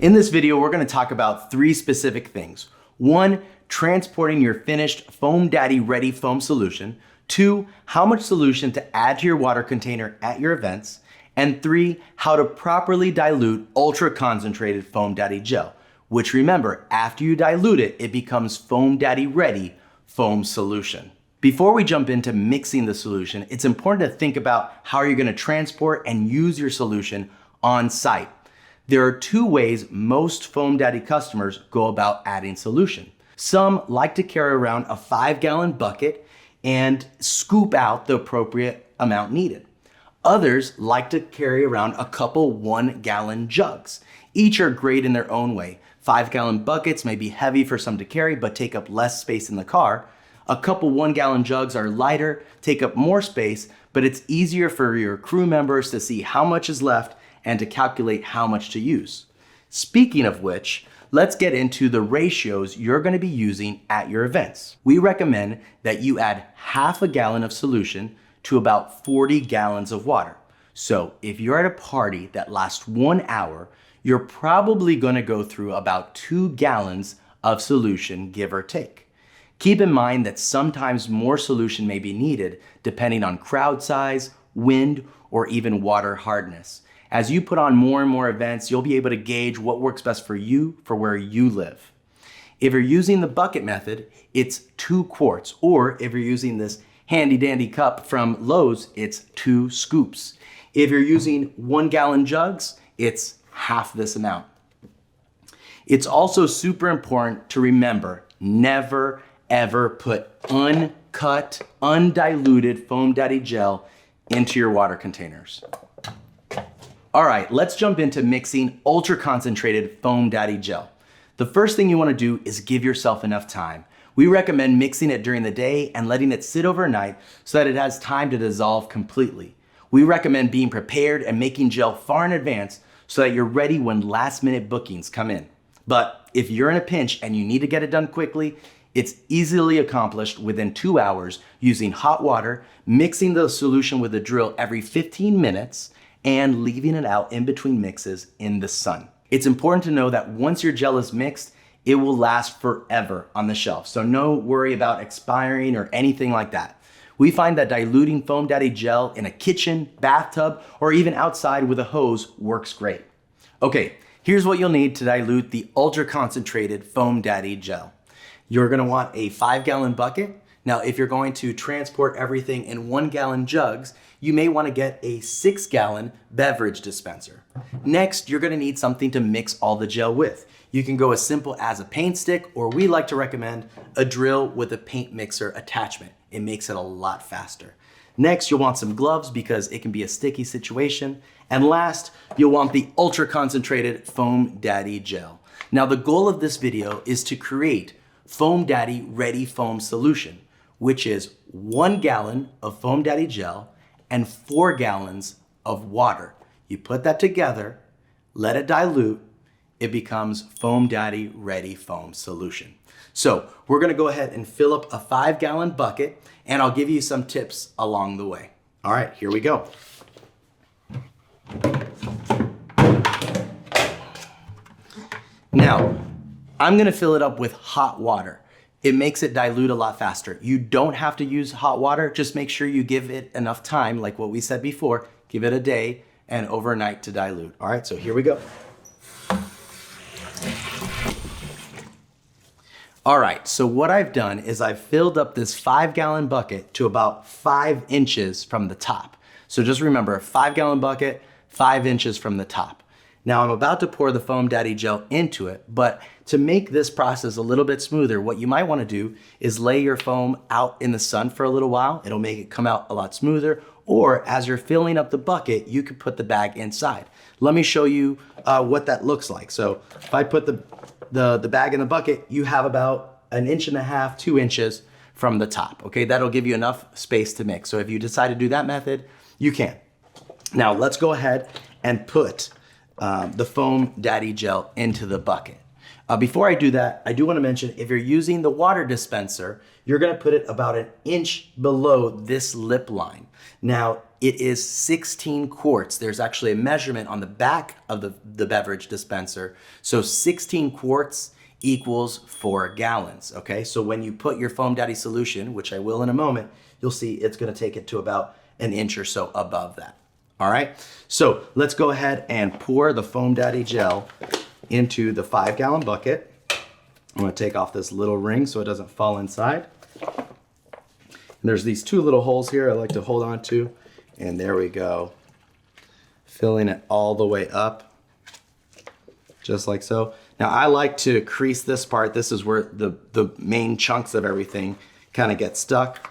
In this video, we're gonna talk about 3 specific things. 1, transporting your finished Foamdaddy ready foam solution. 2, how much solution to add to your water container at your events. And 3, how to properly dilute ultra concentrated Foamdaddy gel, which remember, after you dilute it, it becomes Foamdaddy ready foam solution. Before we jump into mixing the solution, it's important to think about how you're gonna transport and use your solution on site. There are 2 ways most Foamdaddy customers go about adding solution. Some like to carry around a 5-gallon bucket and scoop out the appropriate amount needed. Others like to carry around a couple 1-gallon jugs. Each are great in their own way. 5-gallon buckets may be heavy for some to carry, but take up less space in the car. A couple 1-gallon jugs are lighter, take up more space, but it's easier for your crew members to see how much is left and to calculate how much to use. Speaking of which, let's get into the ratios you're gonna be using at your events. We recommend that you add half a gallon of solution to about 40 gallons of water. So if you're at a party that lasts 1 hour, you're probably gonna go through about 2 gallons of solution, give or take. Keep in mind that sometimes more solution may be needed depending on crowd size, wind, or even water hardness. As you put on more and more events, you'll be able to gauge what works best for you for where you live. If you're using the bucket method, it's 2 quarts, or if you're using this handy dandy cup from Lowe's, it's 2 scoops. If you're using 1-gallon jugs, it's half this amount. It's also super important to remember, never ever put uncut, undiluted Foamdaddy gel into your water containers. All right, let's jump into mixing ultra concentrated Foamdaddy gel. The first thing you wanna do is give yourself enough time. We recommend mixing it during the day and letting it sit overnight so that it has time to dissolve completely. We recommend being prepared and making gel far in advance so that you're ready when last minute bookings come in. But if you're in a pinch and you need to get it done quickly, it's easily accomplished within 2 hours using hot water, mixing the solution with a drill every 15 minutes, and leaving it out in between mixes in the sun. It's important to know that once your gel is mixed, it will last forever on the shelf. So no worry about expiring or anything like that. We find that diluting Foamdaddy gel in a kitchen, bathtub, or even outside with a hose works great. Okay, here's what you'll need to dilute the ultra concentrated Foamdaddy gel. You're gonna want a 5-gallon bucket. Now, if you're going to transport everything in 1-gallon jugs, you may want to get a 6-gallon beverage dispenser. Next, you're gonna need something to mix all the gel with. You can go as simple as a paint stick, or we like to recommend a drill with a paint mixer attachment. It makes it a lot faster. Next, you'll want some gloves because it can be a sticky situation. And last, you'll want the ultra concentrated Foamdaddy gel. Now, the goal of this video is to create Foamdaddy ready foam solution, which is 1 gallon of Foamdaddy gel and 4 gallons of water. You put that together, let it dilute, it becomes Foamdaddy ready foam solution. So we're gonna go ahead and fill up a 5-gallon bucket, and I'll give you some tips along the way. All right, here we go. Now, I'm gonna fill it up with hot water. It makes it dilute a lot faster. You don't have to use hot water, just make sure you give it enough time, like what we said before, give it a day and overnight to dilute. All right, so here we go. All right, so what I've done is I've filled up this 5-gallon bucket to about 5 inches from the top. So just remember, a 5-gallon bucket, 5 inches from the top. Now I'm about to pour the Foamdaddy gel into it, but to make this process a little bit smoother, what you might wanna do is lay your foam out in the sun for a little while. It'll make it come out a lot smoother. Or as you're filling up the bucket, you could put the bag inside. Let me show you what that looks like. So if I put the bag in the bucket, you have about 1.5 inches, 2 inches from the top, okay? That'll give you enough space to mix. So if you decide to do that method, you can. Now let's go ahead and put the Foamdaddy gel into the bucket. Before I do that, I do want to mention if you're using the water dispenser, you're going to put it about 1 inch below this lip line. Now, it is 16 quarts. There's actually a measurement on the back of the beverage dispenser. So 16 quarts equals 4 gallons, okay? So when you put your Foamdaddy solution, which I will in a moment, you'll see it's gonna take it to about an inch or so above that, all right? So let's go ahead and pour the Foamdaddy gel into the 5-gallon bucket. I'm gonna take off this little ring so it doesn't fall inside. And there's these 2 little holes here I like to hold on to, and there we go. Filling it all the way up, just like so. Now I like to crease this part. This is where the main chunks of everything kind of get stuck.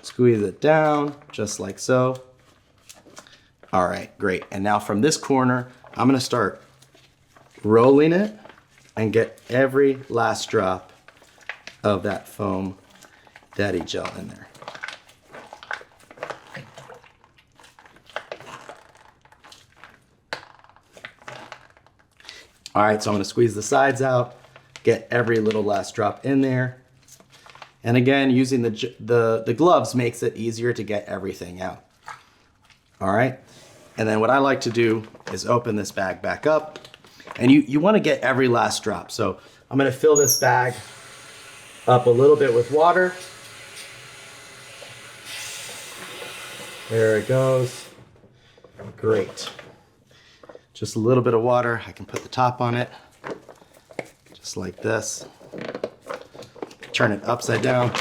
Squeeze it down, just like so. All right, great. And now from this corner, I'm gonna start rolling it and get every last drop of that Foamdaddy gel in there. All right, so I'm gonna squeeze the sides out, get every little last drop in there. And again, using the gloves makes it easier to get everything out. All right, and then what I like to do is open this bag back up, and you wanna get every last drop. So I'm gonna fill this bag up a little bit with water. There it goes. Great. Just a little bit of water. I can put the top on it, just like this. Turn it upside down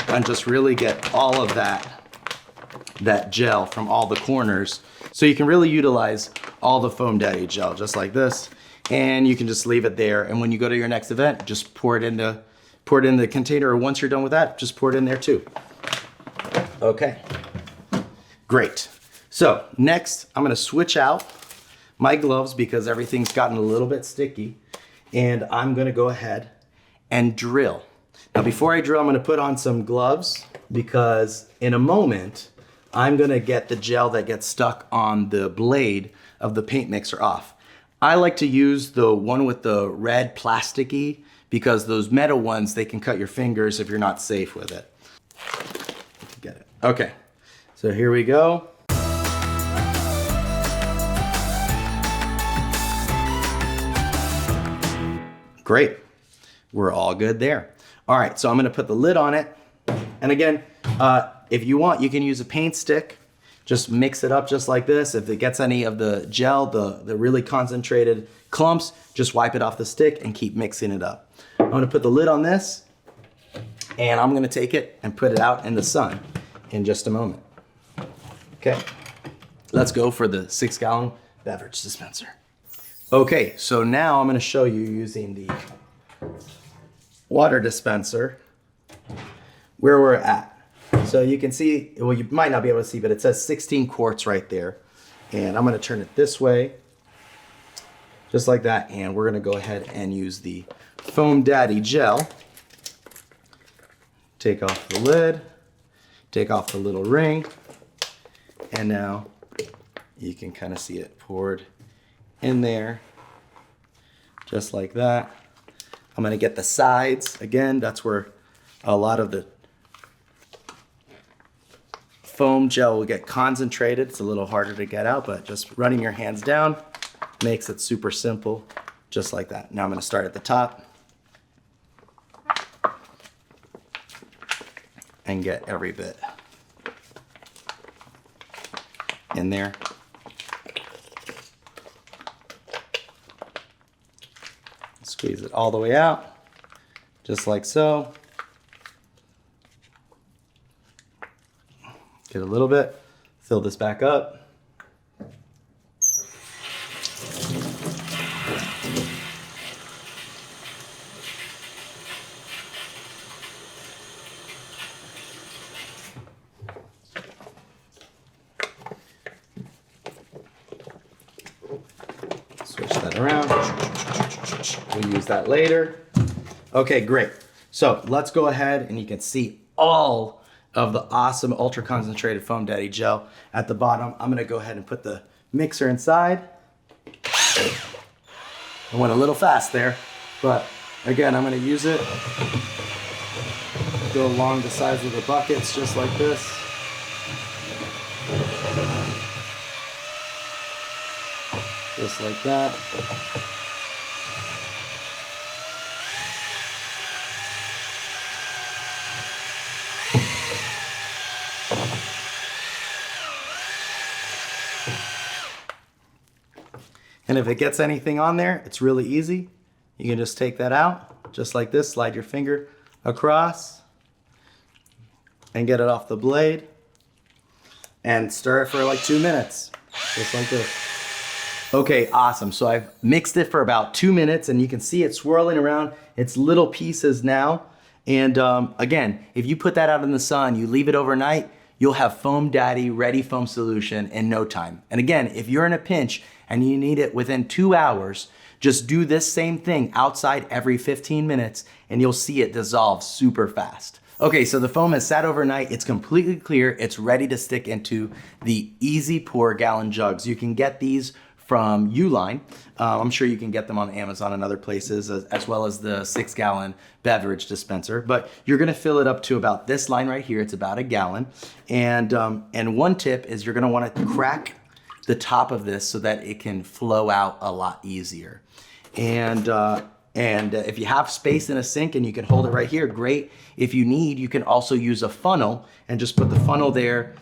and just really get all of that gel from all the corners. So you can really utilize all the Foamdaddy gel, just like this. And you can just leave it there. And when you go to your next event, just pour it in the container, or once you're done with that, just pour it in there too. Okay, great. So next, I'm gonna switch out my gloves because everything's gotten a little bit sticky, and I'm gonna go ahead and drill. Now before I drill, I'm gonna put on some gloves because in a moment, I'm gonna get the gel that gets stuck on the blade of the paint mixer off. I like to use the one with the red plasticky because those metal ones, they can cut your fingers if you're not safe with it. Get it. Okay, so here we go. Great, we're all good there. All right, so I'm gonna put the lid on it. And again, if you want, you can use a paint stick. Just mix it up just like this. If it gets any of the gel, the really concentrated clumps, just wipe it off the stick and keep mixing it up. I'm gonna put the lid on this, and I'm gonna take it and put it out in the sun in just a moment. Okay, let's go for the 6-gallon beverage dispenser. Okay, so now I'm gonna show you using the water dispenser where we're at. So you can see, well, you might not be able to see, but it says 16 quarts right there. And I'm gonna turn it this way, just like that. And we're gonna go ahead and use the Foamdaddy gel. Take off the lid, take off the little ring, and now you can kind of see it poured in there, just like that. I'm gonna get the sides. Again, that's where a lot of the foam gel will get concentrated. It's a little harder to get out, but just running your hands down makes it super simple, just like that. Now I'm gonna start at the top and get every bit in there. Squeeze it all the way out, just like so. Get a little bit, fill this back up. Switch that around. We'll use that later. Okay, great. So let's go ahead and you can see all of the awesome ultra concentrated Foamdaddy gel at the bottom. I'm gonna go ahead and put the mixer inside. I went a little fast there, but again, I'm gonna use it. Go along the sides of the buckets just like this. Just like that. And if it gets anything on there, it's really easy. You can just take that out, just like this, slide your finger across and get it off the blade and stir it for like 2 minutes, just like this. Okay, awesome. So I've mixed it for about 2 minutes and you can see it swirling around. It's little pieces now. And again, if you put that out in the sun, you leave it overnight, you'll have Foamdaddy ready foam solution in no time. And again, if you're in a pinch and you need it within 2 hours, just do this same thing outside every 15 minutes and you'll see it dissolve super fast. Okay, so the foam has sat overnight, it's completely clear, it's ready to stick into the easy pour gallon jugs. You can get these from Uline. I'm sure you can get them on Amazon and other places, as well as the 6-gallon beverage dispenser. But you're gonna fill it up to about this line right here. It's about a gallon. And one tip is you're gonna wanna crack the top of this so that it can flow out a lot easier. And if you have space in a sink and you can hold it right here, great. If you need, you can also use a funnel and just put the funnel there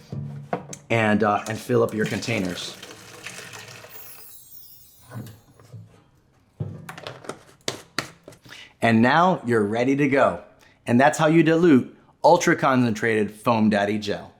and fill up your containers. And now you're ready to go. And that's how you dilute ultra concentrated Foamdaddy gel.